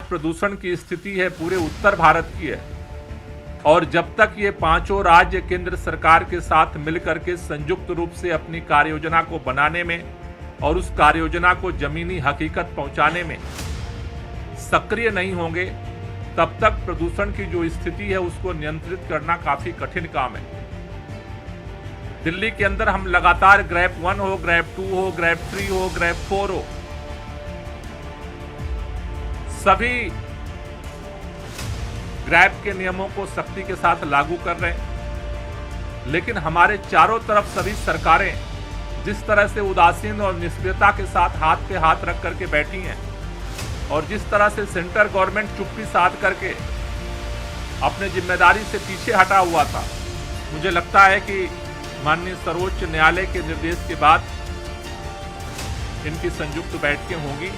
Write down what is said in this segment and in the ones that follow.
प्रदूषण की स्थिति है पूरे उत्तर भारत की है, और जब तक ये पांचों राज्य केंद्र सरकार के साथ मिलकर के संयुक्त रूप से अपनी कार्ययोजना को बनाने में और उस कार्ययोजना को जमीनी हकीकत पहुंचाने में सक्रिय नहीं होंगे, तब तक प्रदूषण की जो स्थिति है उसको नियंत्रित करना काफी कठिन काम है। दिल्ली के अंदर हम लगातार ग्रैप 1 हो, ग्रैप 2 हो, ग्रैप 3 हो, ग्रैप 4 हो, सभी ग्रैप के नियमों को सख्ती के साथ लागू कर रहे हैं, लेकिन हमारे चारों तरफ सभी सरकारें जिस तरह से उदासीन और निष्क्रियता के साथ हाथ पे हाथ रख करके बैठी हैं और जिस तरह से सेंट्रल गवर्नमेंट चुप्पी साध करके अपने जिम्मेदारी से पीछे हटा हुआ था, मुझे लगता है कि माननीय सर्वोच्च न्यायालय के निर्देश के बाद इनकी संयुक्त बैठकें होंगी।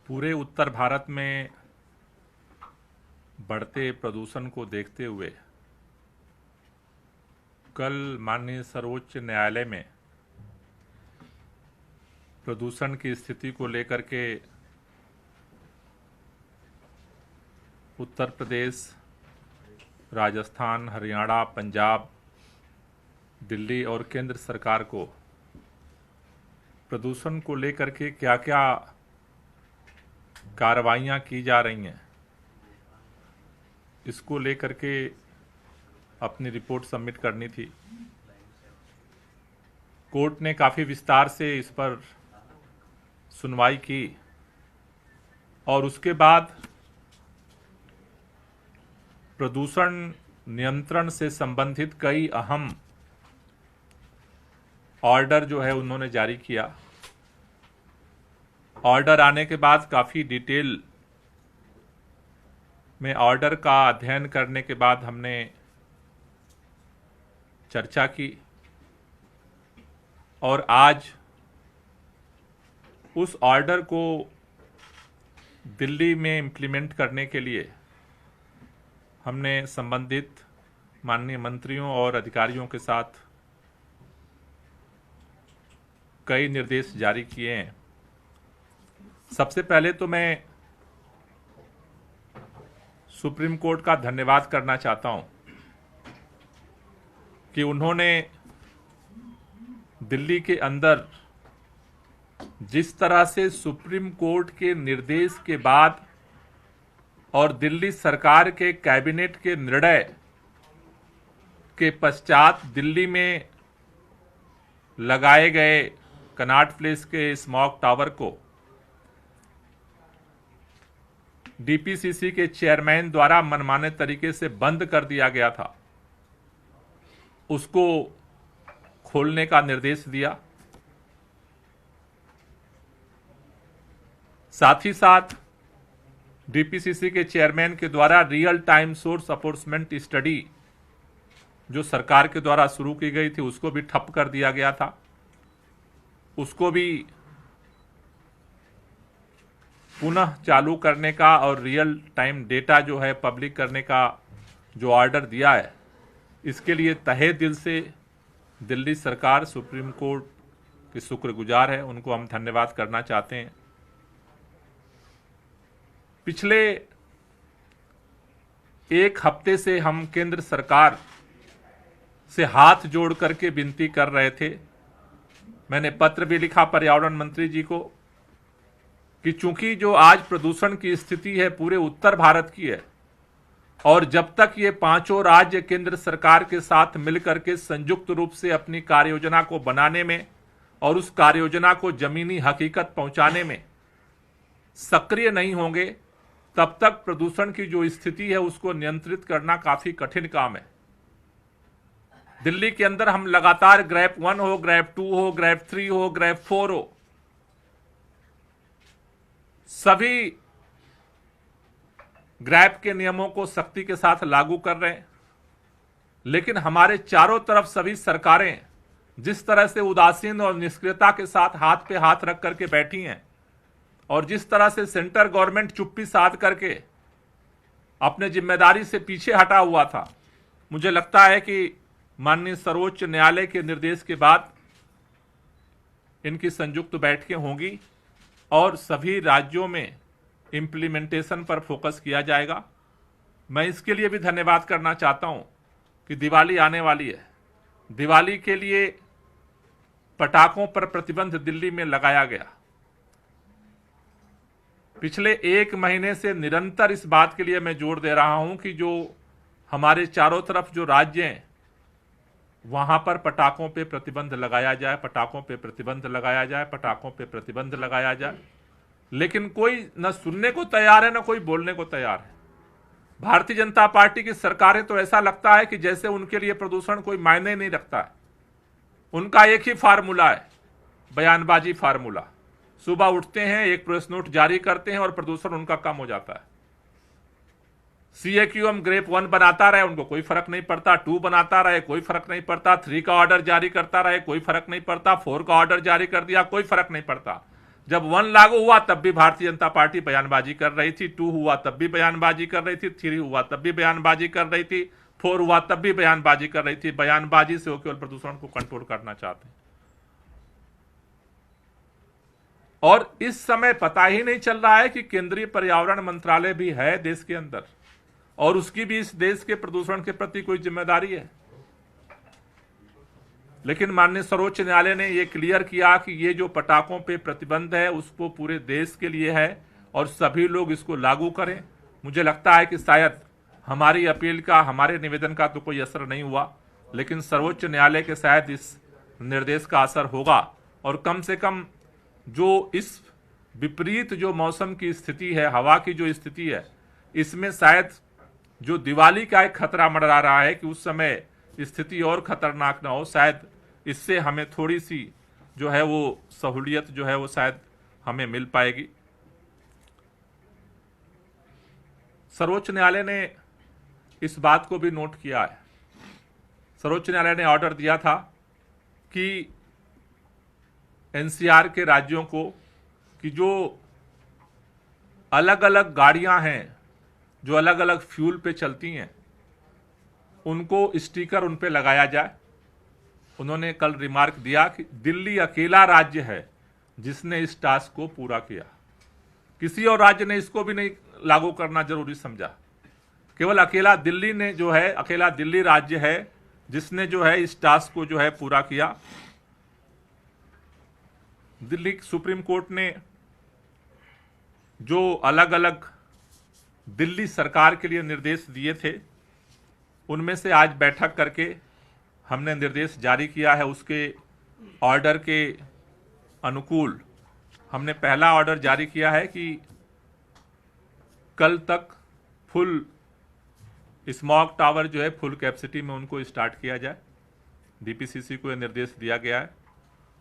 पूरे उत्तर भारत में बढ़ते प्रदूषण को देखते हुए कल माननीय सर्वोच्च न्यायालय में प्रदूषण की स्थिति को लेकर के उत्तर प्रदेश, राजस्थान, हरियाणा, पंजाब, दिल्ली और केंद्र सरकार को प्रदूषण को लेकर के क्या क्या कार्रवाइयां की जा रही हैं, इसको लेकर के अपनी रिपोर्ट सबमिट करनी थी। कोर्ट ने काफ़ी विस्तार से इस पर सुनवाई की और उसके बाद प्रदूषण नियंत्रण से संबंधित कई अहम ऑर्डर जो है उन्होंने जारी किया। ऑर्डर आने के बाद काफ़ी डिटेल में ऑर्डर का अध्ययन करने के बाद हमने चर्चा की और आज उस ऑर्डर को दिल्ली में इम्प्लीमेंट करने के लिए हमने संबंधित माननीय मंत्रियों और अधिकारियों के साथ कई निर्देश जारी किए हैं। सबसे पहले तो मैं सुप्रीम कोर्ट का धन्यवाद करना चाहता हूं कि उन्होंने दिल्ली के अंदर जिस तरह से सुप्रीम कोर्ट के निर्देश के बाद और दिल्ली सरकार के कैबिनेट के निर्णय के पश्चात दिल्ली में लगाए गए कनॉट प्लेस के स्मॉग टावर को डीपीसीसी के चेयरमैन द्वारा मनमाने तरीके से बंद कर दिया गया था, उसको खोलने का निर्देश दिया। साथ ही साथ डीपीसीसी के चेयरमैन के द्वारा रियल टाइम सोर्स अपोर्समेंट स्टडी जो सरकार के द्वारा शुरू की गई थी उसको भी ठप कर दिया गया था, उसको भी पुनः चालू करने का और रियल टाइम डेटा जो है पब्लिक करने का जो ऑर्डर दिया है, इसके लिए तहे दिल से दिल्ली सरकार, सुप्रीम कोर्ट की शुक्रगुजार है, उनको हम धन्यवाद करना चाहते हैं। पिछले एक हफ्ते से हम केंद्र सरकार से हाथ जोड़ करके विनती कर रहे थे, मैंने पत्र भी लिखा पर्यावरण मंत्री जी को कि चूंकि जो आज प्रदूषण की स्थिति है पूरे उत्तर भारत की है, और जब तक ये पांचों राज्य केंद्र सरकार के साथ मिलकर के संयुक्त रूप से अपनी कार्ययोजना को बनाने में और उस कार्ययोजना को जमीनी हकीकत पहुंचाने में सक्रिय नहीं होंगे, तब तक प्रदूषण की जो स्थिति है उसको नियंत्रित करना काफी कठिन काम है। दिल्ली के अंदर हम लगातार ग्रैप 1 हो, ग्रैप 2 हो, ग्रैप 3 हो, ग्रैप 4 हो, सभी ग्रैप के नियमों को सख्ती के साथ लागू कर रहे हैं, लेकिन हमारे चारों तरफ सभी सरकारें जिस तरह से उदासीन और निष्क्रियता के साथ हाथ पे हाथ रख करके बैठी हैं और जिस तरह से सेंट्रल गवर्नमेंट चुप्पी साध करके अपने जिम्मेदारी से पीछे हटा हुआ था, मुझे लगता है कि माननीय सर्वोच्च न्यायालय के निर्देश के बाद इनकी संयुक्त बैठकें होंगी और सभी राज्यों में इम्प्लीमेंटेशन पर फोकस किया जाएगा। मैं इसके लिए भी धन्यवाद करना चाहता हूं कि दिवाली आने वाली है। दिवाली के लिए पटाखों पर प्रतिबंध दिल्ली में लगाया गया। पिछले 1 महीने से निरंतर इस बात के लिए मैं जोर दे रहा हूं कि जो हमारे चारों तरफ जो राज्य हैं वहां पर पटाखों पे प्रतिबंध लगाया जाए, पटाखों पे प्रतिबंध लगाया जाए, पटाखों पे प्रतिबंध लगाया जाए। लेकिन कोई न सुनने को तैयार है न कोई बोलने को तैयार है। भारतीय जनता पार्टी की सरकारें तो ऐसा लगता है कि जैसे उनके लिए प्रदूषण कोई मायने नहीं रखता है। उनका एक ही फार्मूला है, बयानबाजी फार्मूला। सुबह उठते हैं, एक प्रेस नोट जारी करते हैं और प्रदूषण उनका कम हो जाता है। CAQM ग्रेप 1 बनाता रहे, उनको कोई फर्क नहीं पड़ता। 2 बनाता रहे, कोई फर्क नहीं पड़ता। 3 का ऑर्डर जारी करता रहे, कोई फर्क नहीं पड़ता। 4 का ऑर्डर जारी कर दिया, कोई फर्क नहीं पड़ता। जब 1 लागू हुआ तब भी भारतीय जनता पार्टी बयानबाजी कर रही थी, 2 हुआ तब भी बयानबाजी कर रही थी, 3 हुआ तब भी बयानबाजी कर रही थी, 4 हुआ तब भी बयानबाजी कर रही थी। बयानबाजी से वो केवल प्रदूषण को कंट्रोल करना चाहते हैं। और इस समय पता ही नहीं चल रहा है कि केंद्रीय पर्यावरण मंत्रालय भी है देश के अंदर और उसकी भी इस देश के प्रदूषण के प्रति कोई जिम्मेदारी है। लेकिन माननीय सर्वोच्च न्यायालय ने यह क्लियर किया कि ये जो पटाखों पे प्रतिबंध है उसको पूरे देश के लिए है और सभी लोग इसको लागू करें। मुझे लगता है कि शायद हमारी अपील का, हमारे निवेदन का तो कोई असर नहीं हुआ, लेकिन सर्वोच्च न्यायालय के शायद इस निर्देश का असर होगा और कम से कम जो इस विपरीत जो मौसम की स्थिति है, हवा की जो स्थिति है, इसमें शायद जो दिवाली का एक खतरा मंडरा रहा है कि उस समय स्थिति और खतरनाक ना हो, शायद इससे हमें थोड़ी सी जो है वो सहूलियत जो है वो शायद हमें मिल पाएगी। सर्वोच्च न्यायालय ने इस बात को भी नोट किया है। सर्वोच्च न्यायालय ने ऑर्डर दिया था कि NCR के राज्यों को कि जो अलग अलग गाड़ियां हैं, जो अलग अलग फ्यूल पे चलती हैं, उनको स्टिकर उन पे लगाया जाए। उन्होंने कल रिमार्क दिया कि दिल्ली अकेला राज्य है जिसने इस टास्क को पूरा किया। किसी और राज्य ने इसको भी नहीं लागू करना जरूरी समझा। केवल अकेला दिल्ली ने जो है, अकेला दिल्ली राज्य है जिसने जो है इस टास्क को जो है पूरा किया। दिल्ली सुप्रीम कोर्ट ने जो अलग अलग दिल्ली सरकार के लिए निर्देश दिए थे, उनमें से आज बैठक करके हमने निर्देश जारी किया है। उसके ऑर्डर के अनुकूल हमने पहला ऑर्डर जारी किया है कि कल तक फुल स्मॉग टावर जो है फुल कैपेसिटी में उनको स्टार्ट किया जाए। DPCC को यह निर्देश दिया गया है।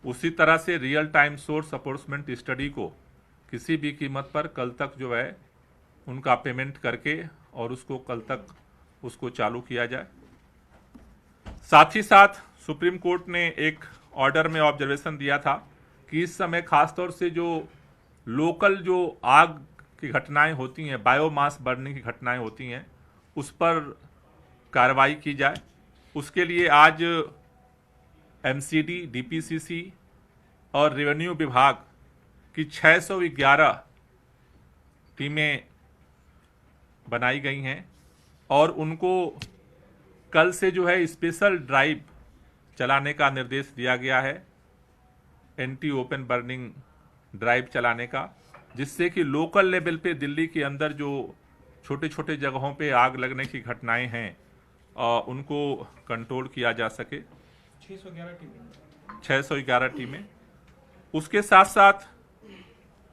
उसी तरह से रियल टाइम सोर्स अप्रोचमेंट स्टडी को किसी भी कीमत पर कल तक जो है उनका पेमेंट करके और उसको कल तक उसको चालू किया जाए। साथ ही साथ सुप्रीम कोर्ट ने एक ऑर्डर में ऑब्जर्वेशन दिया था कि इस समय खासतौर से जो लोकल जो आग की घटनाएं होती हैं, बायोमास बर्निंग की घटनाएं होती हैं, उस पर कार्रवाई की जाए। उसके लिए आज MCD, DPCC और रेवेन्यू विभाग की 611 टीमें बनाई गई हैं और उनको कल से जो है स्पेशल ड्राइव चलाने का निर्देश दिया गया है, एंटी ओपन बर्निंग ड्राइव चलाने का, जिससे कि लोकल लेवल पे दिल्ली के अंदर जो छोटे छोटे जगहों पे आग लगने की घटनाएं हैं उनको कंट्रोल किया जा सके। 611 टीमें। उसके साथ साथ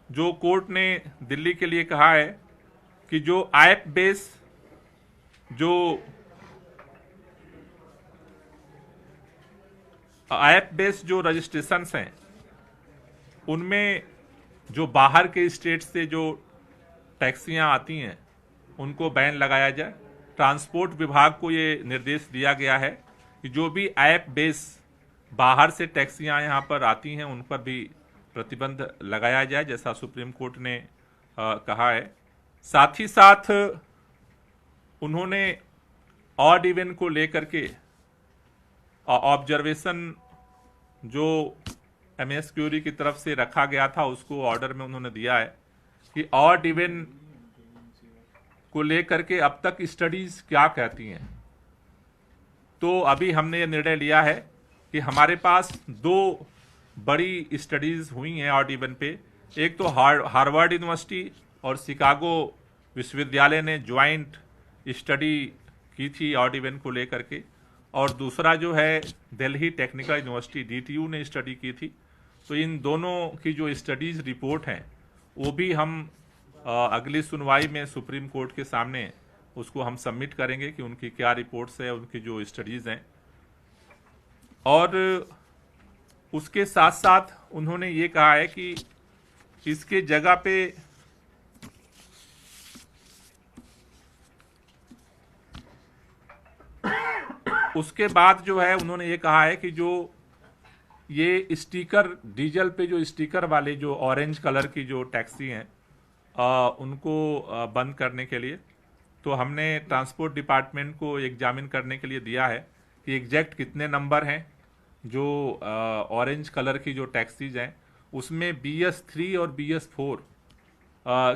जो कोर्ट ने दिल्ली के लिए कहा है कि जो ऐप बेस जो रजिस्ट्रेशंस हैं, उनमें जो बाहर के स्टेट से जो टैक्सियां आती हैं उनको बैन लगाया जाए। ट्रांसपोर्ट विभाग को ये निर्देश दिया गया है कि जो भी ऐप बेस बाहर से टैक्सियां यहां पर आती हैं उन पर भी प्रतिबंध लगाया जाए, जैसा सुप्रीम कोर्ट ने कहा है। साथ ही साथ उन्होंने ऑड इवन को लेकर के ऑब्जर्वेशन जो एमएस क्यूरी की तरफ से रखा गया था उसको ऑर्डर में उन्होंने दिया है कि ऑड इवन को लेकर के अब तक स्टडीज क्या कहती हैं। तो अभी हमने ये निर्णय लिया है कि हमारे पास दो बड़ी स्टडीज हुई हैं ऑड इवन पे। एक तो हार्वर्ड यूनिवर्सिटी और शिकागो विश्वविद्यालय ने ज्वाइंट स्टडी की थी ऑड इवन को लेकर के, और दूसरा जो है दिल्ली टेक्निकल यूनिवर्सिटी DTU ने स्टडी की थी। तो इन दोनों की जो स्टडीज रिपोर्ट हैं वो भी हम अगली सुनवाई में सुप्रीम कोर्ट के सामने उसको हम सबमिट करेंगे कि उनकी क्या रिपोर्ट्स है, उनकी जो स्टडीज हैं। और उसके साथ साथ उन्होंने ये कहा है कि इसके जगह पे उसके बाद जो है उन्होंने ये कहा है कि जो ये स्टिकर डीजल पे जो स्टिकर वाले जो ऑरेंज कलर की जो टैक्सी हैं उनको बंद करने के लिए, तो हमने ट्रांसपोर्ट डिपार्टमेंट को एग्जामिन करने के लिए दिया है कि एग्जैक्ट कितने नंबर हैं जो ऑरेंज कलर की जो टैक्सीज हैं उसमें BS3 और BS4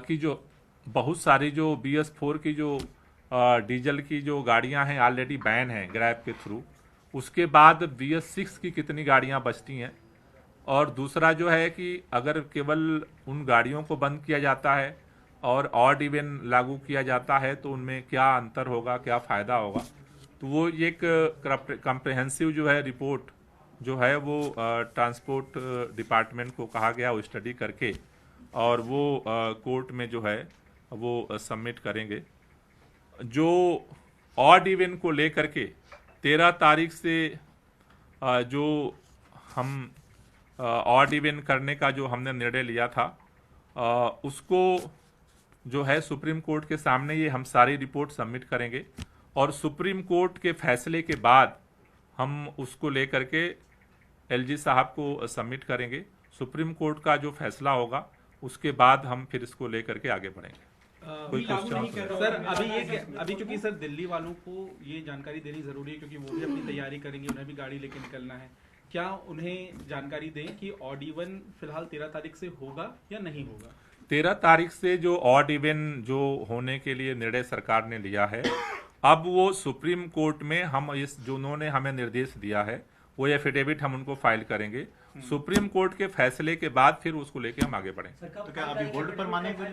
की जो बहुत सारी जो BS4 की जो डीजल की जो गाड़ियां हैं ऑलरेडी बैन हैं ग्रैब के थ्रू। उसके बाद BS6 की कितनी गाड़ियां बचती हैं, और दूसरा जो है कि अगर केवल उन गाड़ियों को बंद किया जाता है और ऑड इवन लागू किया जाता है तो उनमें क्या अंतर होगा, क्या फ़ायदा होगा। तो वो एक कम्प्रहेंसिव जो है रिपोर्ट जो है वो ट्रांसपोर्ट डिपार्टमेंट को कहा गया वो स्टडी करके और वो कोर्ट में जो है वो सबमिट करेंगे। जो ऑड इवन को लेकर के 13 तारीख से जो हम ऑड इवन करने का जो हमने निर्णय लिया था उसको जो है सुप्रीम कोर्ट के सामने ये हम सारी रिपोर्ट सबमिट करेंगे, और सुप्रीम कोर्ट के फैसले के बाद हम उसको लेकर के LG साहब को सबमिट करेंगे। सुप्रीम कोर्ट का जो फैसला होगा उसके बाद हम फिर इसको लेकर के आगे बढ़ेंगे। कोई क्वेश्चन सर? अभी क्योंकि सर दिल्ली वालों को ये जानकारी देनी जरूरी है क्योंकि वो भी अपनी तैयारी करेंगे, उन्हें भी गाड़ी लेके निकलना है। क्या उन्हें जानकारी दें कि ऑड इवन फिलहाल 13 तारीख से होगा या नहीं होगा? 13 तारीख से जो ऑड इवन जो होने के लिए निर्णय सरकार ने लिया है, अब वो सुप्रीम कोर्ट में हम इस जो उन्होंने हमें निर्देश दिया है वो एफिडेविट हम उनको फाइल करेंगे। सुप्रीम कोर्ट के फैसले के बाद फिर उसको लेके हम आगे बढ़ेंगे। तो क्या अभी होल्ड पर मानेंगे?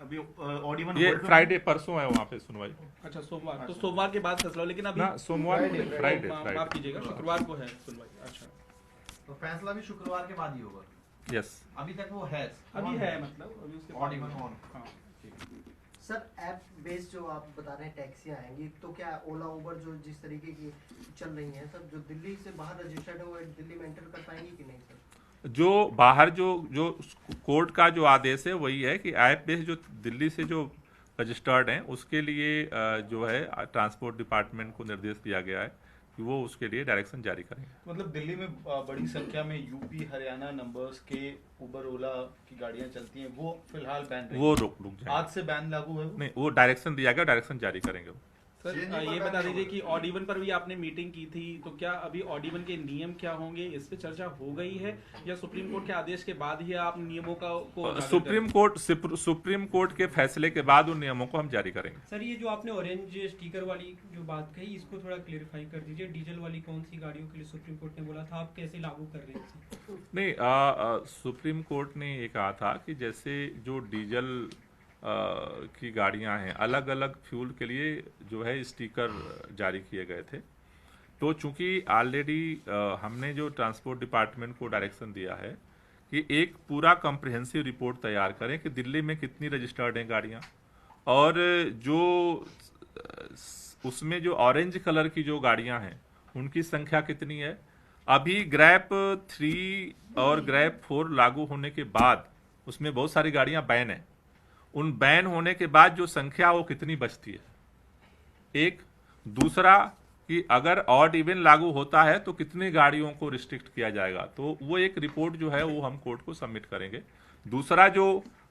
अभी ऑड इवन ये फ्राइडे परसों है वहाँ पे सुनवाई। अच्छा, सोमवार, तो सोमवार के बाद फैसला, लेकिन अभी ना सोमवार फ्राइडे माफ कीजिएगा, शुक्रवार को है सुनवाई। अच्छा, तो फैसला भी शुक्रवार के बाद ही होगा? यस, अभी तक वो है, अभी है, मतलब अभी उसके ऑड इवन ऑन। हाँ। सर ऐप बेस्ड जो आप बता रहे हैं टैक्सियां आएंगी, तो क्या ओला उबर जो जिस तरीके की चल रही हैं सर, जो दिल्ली से बाहर रजिस्टर्ड है वो दिल्ली में एंटर कर पाएंगी कि नहीं सर? जो बाहर जो कोर्ट का जो आदेश है वही है कि ऐप बेस्ड जो दिल्ली से जो रजिस्टर्ड हैं उसके लिए जो है ट्रांसपोर्ट डिपार्टमेंट को निर्देश दिया गया है कि वो उसके लिए डायरेक्शन जारी करेंगे। मतलब दिल्ली में बड़ी संख्या में यूपी हरियाणा नंबर्स के उबर ओला की गाड़ियां चलती हैं, वो फिलहाल बैन वो रुक जाए। आज से बैन लागू है वो? नहीं, वो डायरेक्शन दिया गया, डायरेक्शन जारी करेंगे वो। सर ये बता दीजिए कि ऑड इवन पर भी आपने मीटिंग की थी, तो क्या अभी ऑड इवन के नियम क्या होंगे इस पे चर्चा हो गई है या सुप्रीम कोर्ट के आदेश के बाद ही आप नियमों को सुप्रीम कोर्ट के फैसले के बाद उन नियमों को हम जारी करेंगे। सर ये जो आपने ऑरेंज स्टिकर वाली जो बात कही इसको थोड़ा क्लेरिफाई कर दीजिए, डीजल वाली कौन सी गाड़ियों के लिए सुप्रीम कोर्ट ने बोला था, आप कैसे लागू कर रहे हैं? नहीं, सुप्रीम कोर्ट ने ये कहा था कि जैसे जो डीजल की गाड़ियां हैं अलग अलग फ्यूल के लिए जो है स्टिकर जारी किए गए थे, तो चूंकि ऑलरेडी हमने जो ट्रांसपोर्ट डिपार्टमेंट को डायरेक्शन दिया है कि एक पूरा कॉम्प्रिहेंसिव रिपोर्ट तैयार करें कि दिल्ली में कितनी रजिस्टर्ड हैं गाड़ियां, और जो उसमें जो ऑरेंज कलर की जो गाड़ियां हैं उनकी संख्या कितनी है। अभी ग्रैप 3 और ग्रैप 4 लागू होने के बाद उसमें बहुत सारी गाड़ियां बैन हैं, उन बैन होने के बाद जो संख्या वो कितनी बचती है। एक दूसरा कि अगर ऑड इवन लागू होता है तो कितनी गाड़ियों को रिस्ट्रिक्ट किया जाएगा, तो वो एक रिपोर्ट जो है वो हम कोर्ट को सबमिट करेंगे। दूसरा जो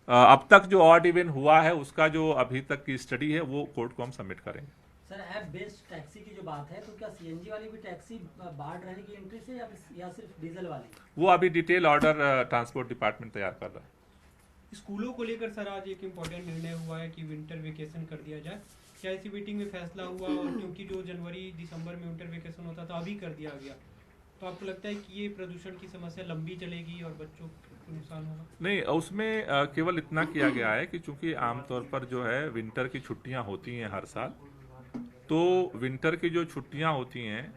अब तक जो ऑड इवन हुआ है उसका जो अभी तक की स्टडी है वो कोर्ट को हम सबमिट करेंगे। सर ऐप बेस्ड टैक्सी की जो बात है, तो क्या सीएनजी वाली भी टैक्सी बाहर रहेगी एंट्री से, या सिर्फ डीजल वाली? वो अभी डिटेल ऑर्डर ट्रांसपोर्ट डिपार्टमेंट तैयार कर रहा है। स्कूलों को लेकर सर आज एक इम्पोर्टेंट निर्णय हुआ है कि विंटर वेकेशन कर दिया जाए। क्या इसी मीटिंग में फैसला हुआ? और क्योंकि जो जनवरी दिसंबर में विंटर वेकेशन होता था अभी कर दिया गया, तो आपको लगता है कि ये प्रदूषण की समस्या लंबी चलेगी और बच्चों को नुकसान होगा? नहीं, उसमें केवल इतना किया गया है कि चूंकि आमतौर पर जो है विंटर की छुट्टियां होती हैं हर साल, तो विंटर की जो छुट्टियां होती हैं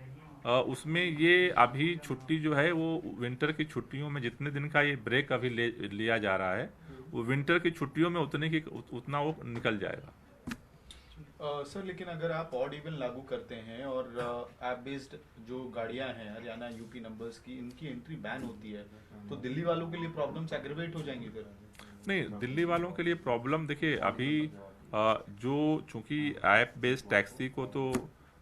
उसमें ये अभी छुट्टी जो है वो विंटर की छुट्टियों में जितने दिन का ये ब्रेक अभी लिया जा रहा है, वो विंटर की छुट्टियों में उतना वो निकल जाएगा। सर लेकिन अगर आप ऑड इवन लागू करते हैं और ऐप बेस्ड जो गाड़ियां हैं हरियाणा यूपी नंबर्स की, इनकी एंट्री बैन होती है, तो दिल्ली वालों के लिए प्रॉब्लम्स एग्रीवेट हो जाएंगी फिर? नहीं, दिल्ली वालों के लिए प्रॉब्लम देखिए, अभी जो चूंकि ऐप बेस्ड टैक्सी को तो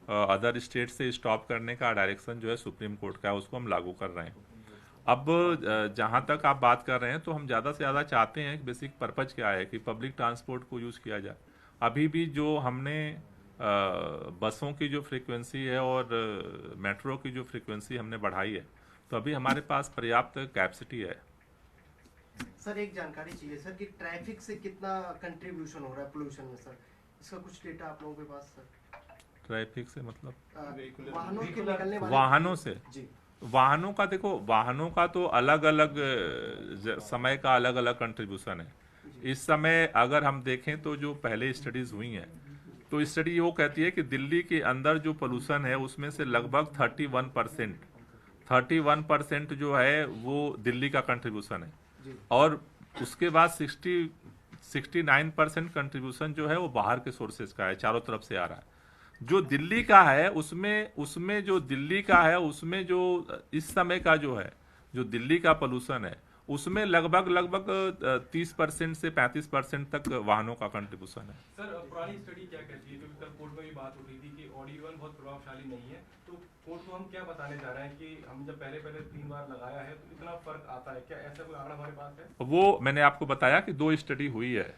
अदर स्टेट से स्टॉप करने का डायरेक्शन जो है सुप्रीम कोर्ट का है, उसको हम लागू कर रहे हैं। अब जहां तक आप बात कर रहे हैं, तो हम ज़्यादा से ज़्यादा चाहते हैं, बेसिक पर्पज क्या है कि पब्लिक ट्रांसपोर्ट को यूज़ किया जाए। अभी भी जो हमने बसों की जो फ्रीक्वेंसी है और मेट्रो की जो फ्रीक्वेंसी हमने बढ़ाई है, तो अभी हमारे पास पर्याप्त कैपेसिटी है। सर एक जानकारी चाहिए सर कि ट्रैफिक से कितना कंट्रीब्यूशन हो रहा है पोल्यूशन में सर, इसका कुछ डेटा आप लोगों के पास सर? ट्रैफिक से मतलब वाहनों के निकलने वाले वाहनों से? जी, वाहनों का देखो, वाहनों का तो अलग अलग समय का अलग अलग कंट्रीब्यूशन है। इस समय अगर हम देखें तो जो पहले स्टडीज हुई हैं, तो स्टडी वो कहती है कि दिल्ली के अंदर जो पोल्यूशन है उसमें से लगभग 31% जो है वो दिल्ली का कंट्रीब्यूशन है, और उसके बाद 69% कंट्रीब्यूशन जो है वो बाहर के सोर्सेज का है, चारों तरफ से आ रहा है। जो दिल्ली का है उसमें जो दिल्ली का है उसमें जो इस समय का जो है, जो दिल्ली का पोल्यूशन है, उसमें लगभग 30% से 35% तक वाहनों का कंट्रीब्यूशन है। सर पुरानी स्टडी क्या कहती है, क्योंकि कल कोर्ट में भी बात हो रही थी कि ऑड इवन बहुत प्रभावशाली नहीं है, तो कोर्ट को हम क्या बताने जा रहे हैं कि हम जब पहले 3 बार लगाया है तो इतना फर्क आता है? क्या ऐसा कोई आंकड़ा हमारे पास है? वो मैंने आपको बताया कि 2 स्टडी हुई है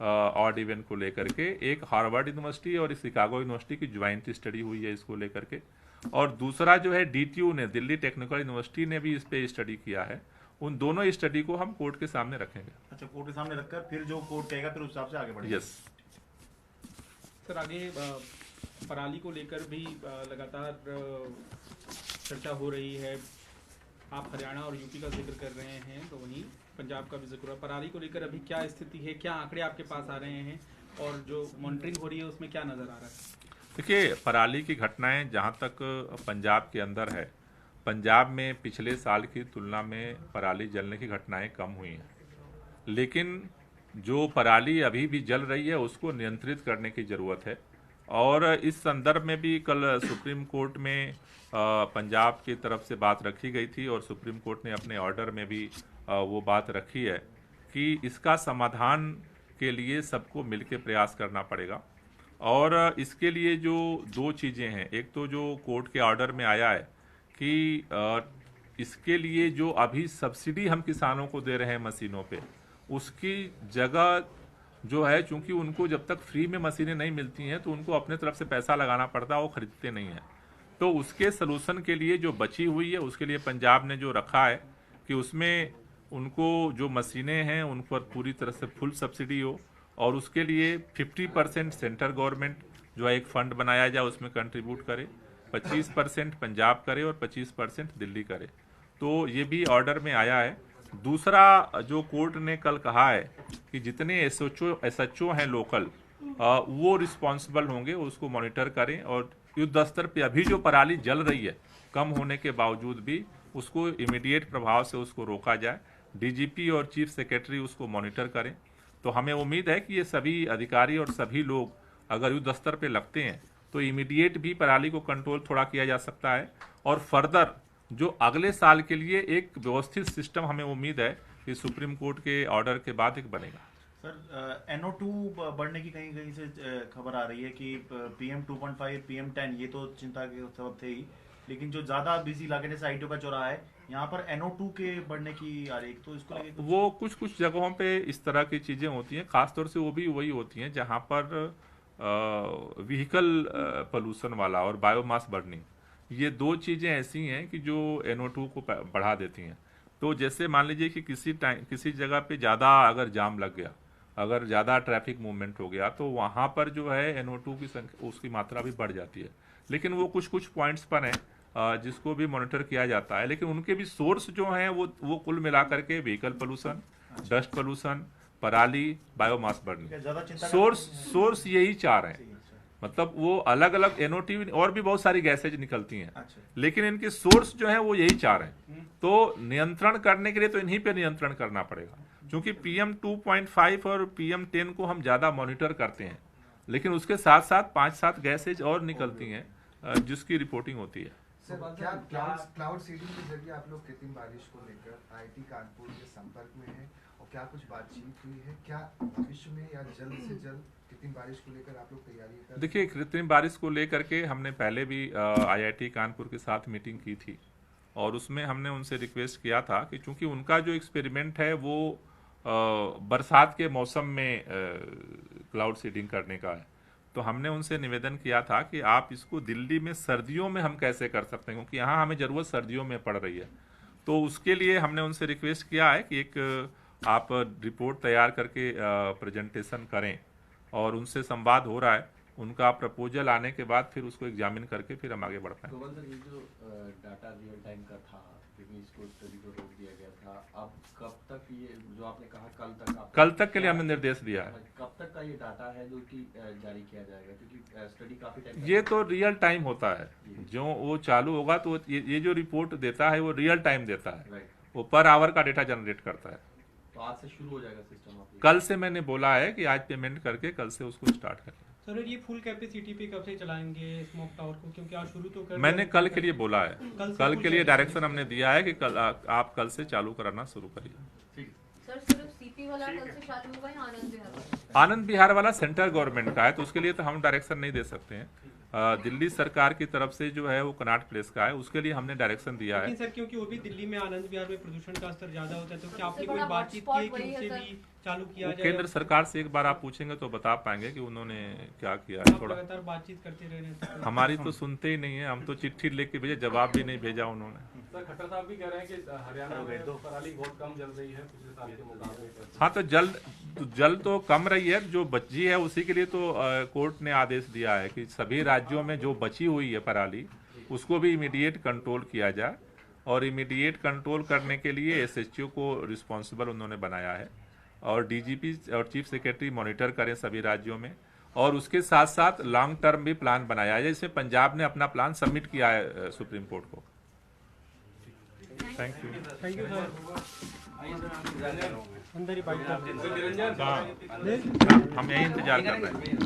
ऑड इवन को लेकर के, एक हार्वर्ड यूनिवर्सिटी और शिकागो यूनिवर्सिटी की ज्वाइंट स्टडी हुई है इसको लेकर के, और दूसरा जो है DTU ने, दिल्ली टेक्निकल यूनिवर्सिटी ने भी इस पे स्टडी किया है। उन दोनों स्टडी को हम कोर्ट के सामने रखेंगे। अच्छा, कोर्ट के सामने रखकर फिर जो कोर्ट कहेगा फिर उस हिसाब से आगे बढ़ेंगे। यस सर आगे पराली को लेकर भी लगातार चर्चा हो रही है। आप हरियाणा और यूपी का जिक्र कर रहे हैं, तो वहीं पंजाब का भी जिक्र है। पराली को लेकर अभी क्या स्थिति है, क्या आंकड़े आपके पास आ रहे हैं, और जो मॉनिटरिंग हो रही है उसमें क्या नजर आ रहा है? देखिए, पराली की घटनाएं जहाँ तक पंजाब के अंदर है, पंजाब में पिछले साल की तुलना में पराली जलने की घटनाएं कम हुई हैं, लेकिन जो पराली अभी भी जल रही है उसको नियंत्रित करने की ज़रूरत है। और इस संदर्भ में भी कल सुप्रीम कोर्ट में पंजाब की तरफ से बात रखी गई थी, और सुप्रीम कोर्ट ने अपने ऑर्डर में भी वो बात रखी है कि इसका समाधान के लिए सबको मिलकर प्रयास करना पड़ेगा। और इसके लिए जो 2 चीज़ें हैं, एक तो जो कोर्ट के ऑर्डर में आया है कि इसके लिए जो अभी सब्सिडी हम किसानों को दे रहे हैं मशीनों पे, उसकी जगह जो है, चूंकि उनको जब तक फ्री में मशीनें नहीं मिलती हैं तो उनको अपने तरफ से पैसा लगाना पड़ता है, वो खरीदते नहीं हैं। तो उसके सलूशन के लिए जो बची हुई है उसके लिए पंजाब ने जो रखा है कि उसमें उनको जो मशीनें हैं उन पर पूरी तरह से फुल सब्सिडी हो, और उसके लिए 50% सेंट्रल गवर्नमेंट जो है एक फंड बनाया जाए उसमें कंट्रीब्यूट करे, 25% पंजाब करे और 25% दिल्ली करे। तो ये भी ऑर्डर में आया है। दूसरा जो कोर्ट ने कल कहा है कि जितने SHO हैं लोकल, वो रिस्पॉन्सिबल होंगे, उसको मॉनिटर करें, और युद्ध स्तर पे अभी जो पराली जल रही है कम होने के बावजूद भी उसको इमीडिएट प्रभाव से उसको रोका जाए। DGP और चीफ सेक्रेटरी उसको मॉनिटर करें। तो हमें उम्मीद है कि ये सभी अधिकारी और सभी लोग अगर युद्ध स्तर पे लगते हैं तो इमीडिएट भी पराली को कंट्रोल थोड़ा किया जा सकता है, और फर्दर जो अगले साल के लिए एक व्यवस्थित सिस्टम हमें उम्मीद है कि सुप्रीम कोर्ट के ऑर्डर के बाद एक बनेगा। सर NO2 बढ़ने की कहीं कहीं से खबर आ रही है कि PM 2.5 PM 10 ये तो चिंता के सबब थे ही, लेकिन जो ज्यादा बिजी इलाके जैसे ITO का चौराहा है, यहाँ पर NO2 के बढ़ने की आ रही है, तो इसको लेके वो कुछ जगहों पे इस तरह की चीजें होती हैं, खासतौर से वो भी वही होती हैं जहाँ पर व्हीकल पोल्यूशन वाला और बायोमास बर्निंग, ये दो चीज़ें ऐसी हैं कि जो NO2 को बढ़ा देती हैं। तो जैसे मान लीजिए कि किसी जगह पे ज़्यादा अगर जाम लग गया, अगर ज़्यादा ट्रैफिक मूवमेंट हो गया, तो वहाँ पर जो है NO2 की संख्या, उसकी मात्रा भी बढ़ जाती है। लेकिन वो कुछ पॉइंट्स पर हैं जिसको भी मॉनिटर किया जाता है, लेकिन उनके भी सोर्स जो हैं वो कुल मिला करके व्हीकल पोल्यूशन, डस्ट पोल्यूशन, पराली, बायोमास बर्निंग, ज्यादा चिंता सोर्स यही चार हैं। मतलब वो अलग अलग NO2 और भी बहुत सारी गैसेज निकलती हैं, अच्छा। लेकिन इनके सोर्स जो है वो यही चार हैं। तो नियंत्रण करने के लिए तो इन्हीं पे नियंत्रण करना पड़ेगा, क्योंकि PM 2.5 और PM 10 को हम ज्यादा मॉनिटर करते हैं, लेकिन उसके साथ साथ 5-7 गैसेज और निकलती हैं जिसकी रिपोर्टिंग होती है। सर, क्या क्लाउड सीडिंग के जरिए आप लोग कृत्रिम बारिश को लेकर IIT कानपुर के संपर्क में हैं और क्या कुछ बातचीत हुई है? क्या भविष्य में या जल्द से जल्द कृत्रिम बारिश को लेकर आप लोग तैयारी कर? देखिए, कृत्रिम बारिश को लेकर के हमने पहले भी IIT कानपुर के साथ मीटिंग की थी और उसमें हमने उनसे रिक्वेस्ट किया था कि चूंकि उनका जो एक्सपेरिमेंट है वो बरसात के मौसम में क्लाउड सीडिंग करने का है, तो हमने उनसे निवेदन किया था कि आप इसको दिल्ली में सर्दियों में हम कैसे कर सकते हैं, क्योंकि यहाँ हमें ज़रूरत सर्दियों में पड़ रही है। तो उसके लिए हमने उनसे रिक्वेस्ट किया है कि एक आप रिपोर्ट तैयार करके प्रेजेंटेशन करें, और उनसे संवाद हो रहा है। उनका प्रपोजल आने के बाद फिर उसको एग्जामिन करके फिर हम आगे बढ़ पाएंगे। गोपाल सर, ये जो डाटा रियल टाइम का था, क्योंकि इसको स्टडी को रोक दिया गया था, अब कब तक ये जो आपने कहा कल तक के लिए हमने निर्देश दिया है। कब तक का ये डाटा है जो कि जारी किया जाएगा, क्योंकि स्टडी काफी टाइम ये तो रियल टाइम होता है, जो वो चालू होगा तो ये जो रिपोर्ट देता है वो रियल टाइम देता है, वो पर आवर का डेटा जनरेट करता है। तो आज से शुरू हो जाएगा सिस्टम? कल से मैंने बोला है कि आज पेमेंट करके कल से उसको स्टार्ट करें। सर, ये फुल कैपेसिटी पे कब से चलाएंगे स्मोक टावर को, क्योंकि आज शुरू तो कर मैंने कल के लिए बोला है, कल के लिए डायरेक्शन हमने दिया है कि कल आप कल से चालू कराना शुरू करिए। सर, सिर्फ सीपी वाला कल से चालू होगा या आनंद विहार वाला? आनंद विहार वाला सेंट्रल गवर्नमेंट का है, तो उसके लिए तो हम डायरेक्शन नहीं दे सकते हैं। दिल्ली सरकार की तरफ से जो है वो कनाट प्लेस का है, उसके लिए हमने डायरेक्शन दिया है। लेकिन सर, क्योंकि वो भी दिल्ली में आनंद विहार में प्रदूषण का स्तर ज्यादा होता है, तो क्या आपने कोई बातचीत की है कि उससे भी चालू किया जाए? केंद्र सरकार से एक बार आप पूछेंगे तो बता पाएंगे कि उन्होंने क्या किया है। थोड़ा लगातार बातचीत करते रह रहे हैं, हमारी तो सुनते ही नहीं है, हम तो चिट्ठी लेके भेजे, जवाब भी नहीं भेजा उन्होंने। सर, खट्टर साहब भी कह रहे हैं कि हरियाणा में पराली बहुत कम जल रही है पिछले साल के मुकाबले। हाँ, तो जल तो कम रही है, जो बची है उसी के लिए तो कोर्ट ने आदेश दिया है कि सभी राज्यों में जो बची हुई है पराली उसको भी इमीडिएट कंट्रोल किया जाए, और इमीडिएट कंट्रोल करने के लिए SHO को रिस्पॉन्सिबल उन्होंने बनाया है, और DGP और चीफ सेक्रेटरी मॉनिटर करें सभी राज्यों में, और उसके साथ साथ लॉन्ग टर्म भी प्लान बनाया है, जैसे पंजाब ने अपना प्लान सबमिट किया है सुप्रीम कोर्ट को। Thank you sir. अंदर ही बाइक हम यही इंतजार कर रहे हैं।